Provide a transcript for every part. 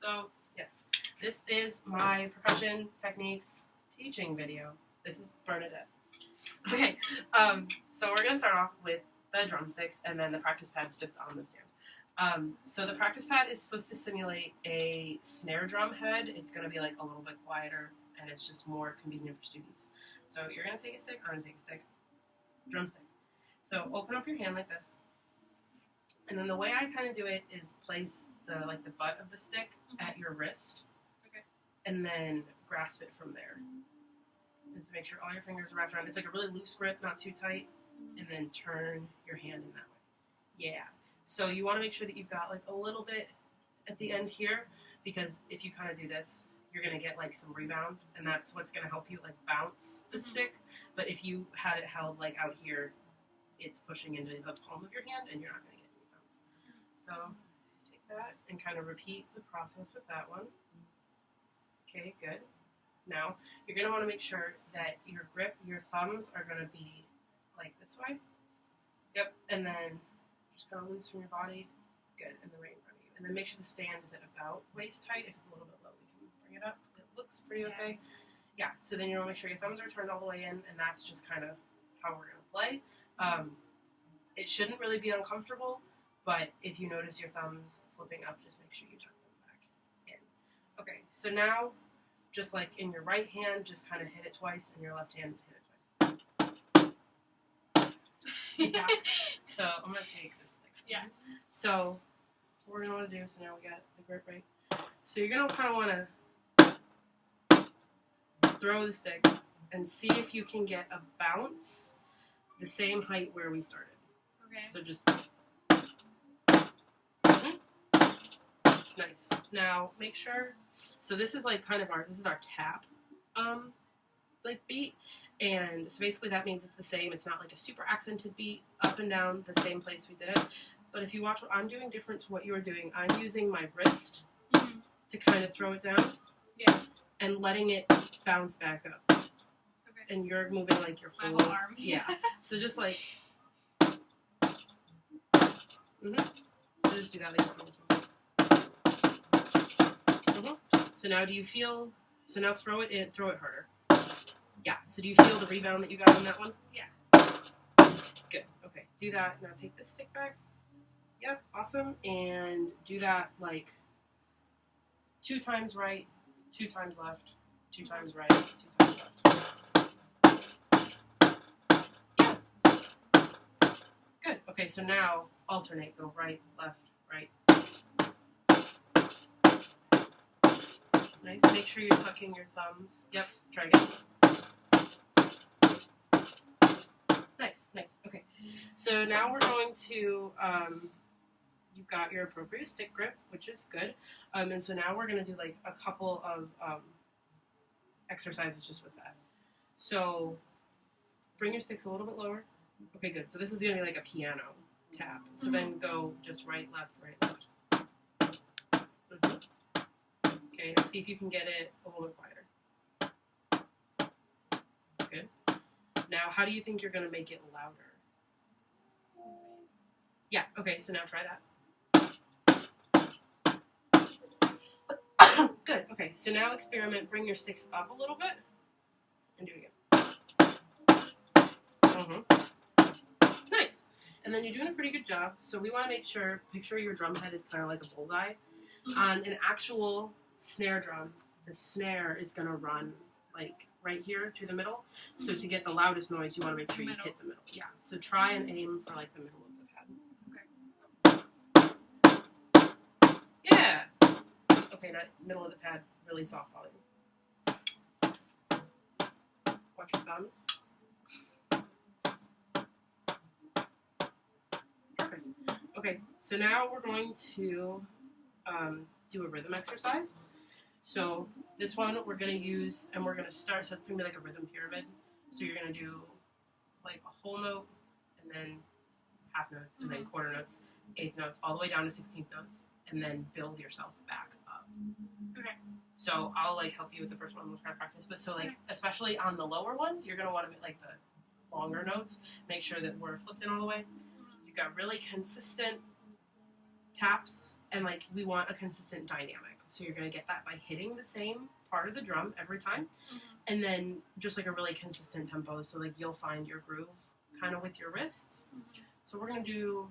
So, yes, this is my percussion techniques teaching video. This is Bernadette. Okay, so we're going to start off with the drumsticks and then the practice pad's just on the stand. So the practice pad is supposed to simulate a snare drum head. It's going to be like a little bit quieter and it's just more convenient for students. So you're going to take a stick, I'm going to take a stick, drumstick. So open up your hand like this. And then the way I kind of do it is place the butt of the stick at your wrist. Okay. And then grasp it from there. And so make sure all your fingers are wrapped around. It's like a really loose grip, not too tight. And then turn your hand in that way. Yeah. So you want to make sure that you've got like a little bit at the end here, because if you kind of do this, you're going to get like some rebound, and that's what's going to help you like bounce the stick. But if you had it held like out here, it's pushing into the palm of your hand and you're not going to get any bounce. So take that and kind of repeat the process with that one. Okay, good. Now, you're going to want to make sure that your grip, your thumbs are going to be like this way. Yep, and then just kind of loose from your body. Good, and then right in front of you. And then make sure the stand is at about waist height. If it's a little bit low, we can bring it up. It looks pretty okay. Yeah, so then you want to make sure your thumbs are turned all the way in, and that's just kind of how we're going to play. It shouldn't really be uncomfortable, but if you notice your thumbs flipping up, just make sure you tuck them back in. Okay, so now, just like in your right hand, just kind of hit it twice, and your left hand hit it twice. Yeah. So I'm going to take this stick. Yeah. So what we're going to want to do, so now we got the grip right. So you're going to kind of want to throw the stick and see if you can get a bounce the same height where we started. Okay. So just nice. Now make sure. So this is like kind of our tap, like beat, and so basically that means it's the same. It's not like a super accented beat up and down the same place we did it. But if you watch what I'm doing different to what you are doing, I'm using my wrist to kind of throw it down. Yeah. And letting it bounce back up. Okay. And you're moving like your my whole whole arm. Yeah. So just like. So just do that like. So now do you feel? So now throw it in. Throw it harder. Yeah. So do you feel the rebound that you got on that one? Yeah. Good. Okay. Do that. Now take this stick back. Yep. Awesome. And do that like 2 times right, 2 times left, 2 times right, 2 times left. Yeah. Good. Okay. So now alternate. Go right, left, right. Nice. Make sure you're tucking your thumbs. Yep. Try again. Nice. Nice. Okay. So now we're going to, you've got your appropriate stick grip, which is good. And so now we're going to do like a couple of exercises just with that. So bring your sticks a little bit lower. Okay, good. So this is going to be like a piano tap. So then go just right, left, right, left. Okay, now see if you can get it a little bit quieter. Good. Now, how do you think you're going to make it louder? Yeah, okay, so now try that. Good, okay, so now experiment, bring your sticks up a little bit, and do it again. Nice. And then you're doing a pretty good job, so we want to make sure, picture your drum head is kind of like a bullseye. On an actual snare drum, the snare is going to run like right here through the middle. So to get the loudest noise, you want to make sure you hit the middle. Yeah, so try and aim for like the middle of the pad. Okay. Yeah. Okay, that middle of the pad, really soft volume. Watch your thumbs. Perfect. Okay, so now we're going to do a rhythm exercise. So this one we're going to use, and we're going to start, so it's going to be like a rhythm pyramid. So you're going to do like a whole note, and then half notes, and then quarter notes, eighth notes, all the way down to 16th notes, and then build yourself back up. Okay. So I'll like help you with the first one, we'll try to practice, but so like, especially on the lower ones, you're going to want to like the longer notes, make sure that we're flipped in all the way. You've got really consistent taps and like we want a consistent dynamic. So you're gonna get that by hitting the same part of the drum every time, and then just like a really consistent tempo. So like you'll find your groove kind of with your wrists. So we're gonna do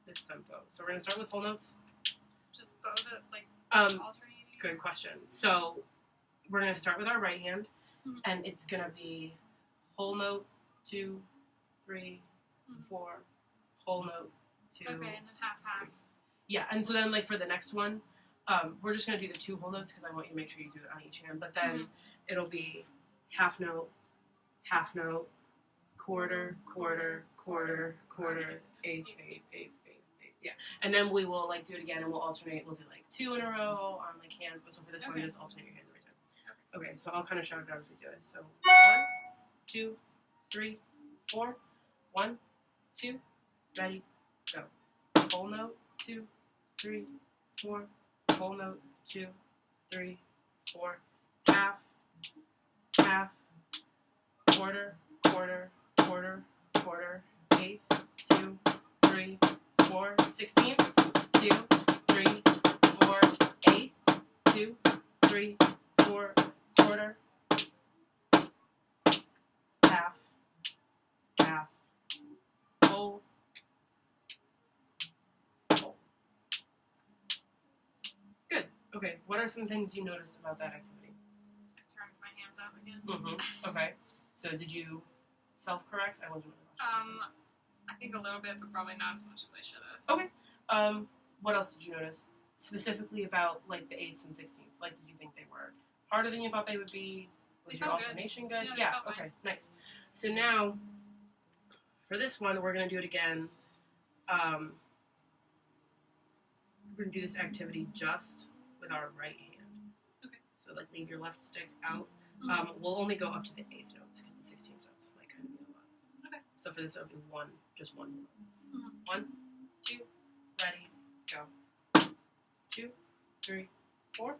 this tempo. So we're gonna start with whole notes. Just both like alternating. Good question. So we're gonna start with our right hand, and it's gonna be whole note 2, 3, 4, whole note 2. Okay, and then half. Yeah, and so then like for the next one, we're just gonna do the 2 whole notes because I want you to make sure you do it on each hand. But then it'll be half note, quarter, quarter, quarter, quarter, eighth, eighth, eighth, eighth, eighth. Yeah, and then we will like do it again, and we'll alternate. We'll do like 2 in a row on like hands. But so for this one, just alternate your hands every time. Okay, so I'll kind of shout it out as we do it. So 1, 2, 3, 4. 1, 2, ready, go. Whole note 2, 3, 4. Whole note 2, 3, 4. Half, quarter, quarter, quarter, quarter. Eighth, 2, 3, 4. 16ths, 2, 3, 4. Eighth, 2, 3, 4. Quarter, half, whole. Good. Okay, what are some things you noticed about that activity? I turned my hands out again. Okay. So did you self-correct? I wasn't really watching. I think a little bit, but probably not as much as I should have. Okay. What else did you notice? Specifically about like the 8ths and 16ths. Like, did you think they were harder than you thought they would be? Was your alternation good? Yeah. Okay. Nice. So now, for this one, we're gonna do it again. We're gonna do this activity just with our right hand. Okay. So like, leave your left stick out. We'll only go up to the 8th notes because the 16th notes might kind of be a lot. Okay. So for this, it'll be just one. 1, 2, ready, go. 2, 3, 4.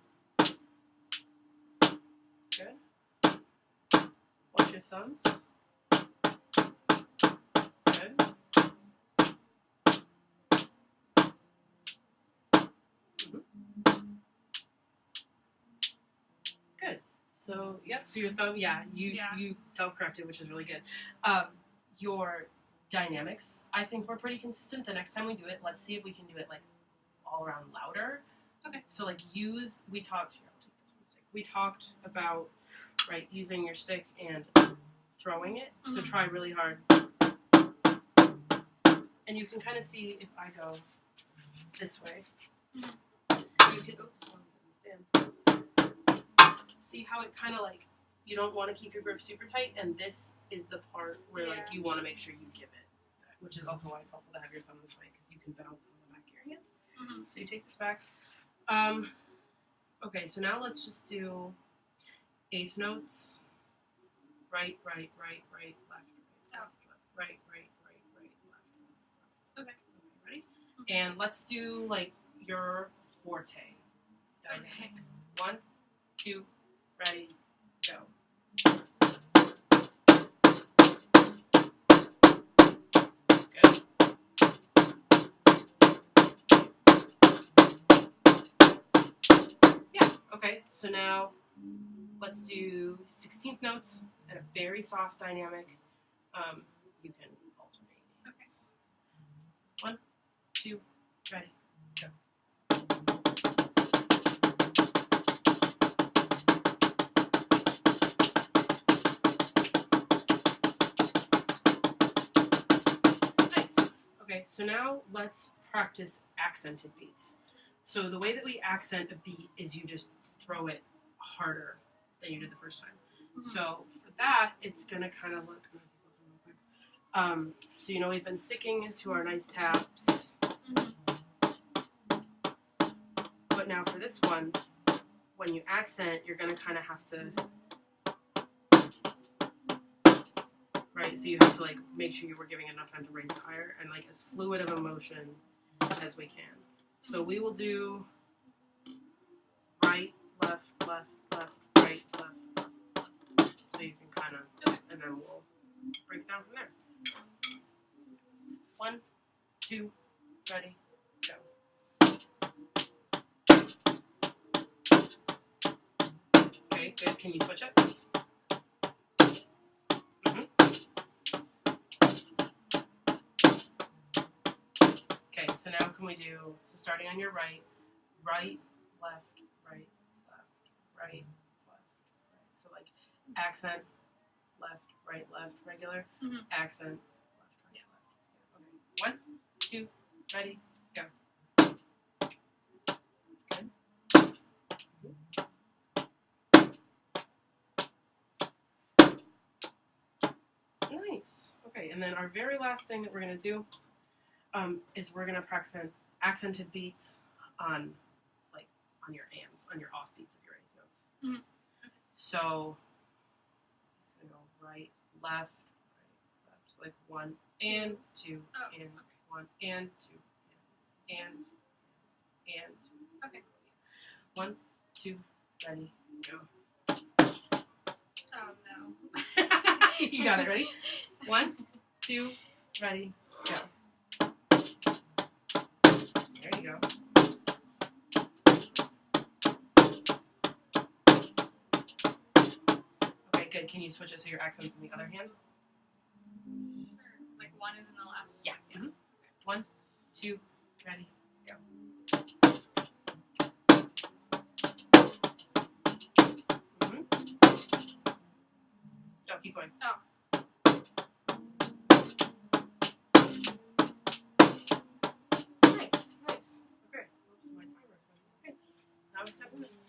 Good. Watch your thumbs. Good. Good. So, yep, so your thumb, you self-corrected, which is really good. Your dynamics, I think, were pretty consistent. The next time we do it, let's see if we can do it, like, all around louder. Okay. So, like, we talked about, right, using your stick and throwing it. So try really hard. And you can kind of see if I go this way. You can, stand. See how it kind of like, you don't want to keep your grip super tight, and this is the part where like you want to make sure you give it, which is also why it's helpful to have your thumb this way, because you can bounce on the back of your hand. So you take this back. Okay, so now let's just do 8th notes. Right, right, right, right, left, left, right, right, right, right, left. Okay, ready? And let's do like your forte dynamic. 1, 2, ready, go. Good. Yeah, okay, so now let's do 16th notes and a very soft dynamic. You can alternate. Okay. 1, 2, ready, go. Nice. Okay, so now let's practice accented beats. So the way that we accent a beat is you just throw it harder than you did the first time. So for that, it's going to kind of look... so, you know, we've been sticking to our nice taps. But now for this one, when you accent, you're going to kind of have to... Right? So you have to, like, make sure you were giving enough time to raise it higher and, like, as fluid of a motion as we can. So we will do right, left, left, left, right, left, left. So you can kind of... And then we'll break down from there. 1, 2, ready, go. Okay, good. Can you switch it? Okay, so now can we do, so starting on your right, right, left, right, left, right, left, right. So like accent, left, right, regular, accent, left, right, left. Okay, 1, 2, ready, go. Good. Nice. Okay, and then our very last thing that we're going to do is we're going to practice accented beats on your ands, on your off beats of your eighth notes. So it's going to go right, left, so like 1 and 2 and 1 and 2 and 2. Okay. 1, 2, ready, go. Oh no. You got it. Ready? 1, 2, ready, go. There you go. Okay, good. Can you switch it so your accent's in the other hand? Sure. Like 1 is in the left? Yeah. Okay. 1, 2, ready, go. Go, keep going. Oh. Nice. Okay. Oops, my timer's done. Okay. Now it's 10 minutes.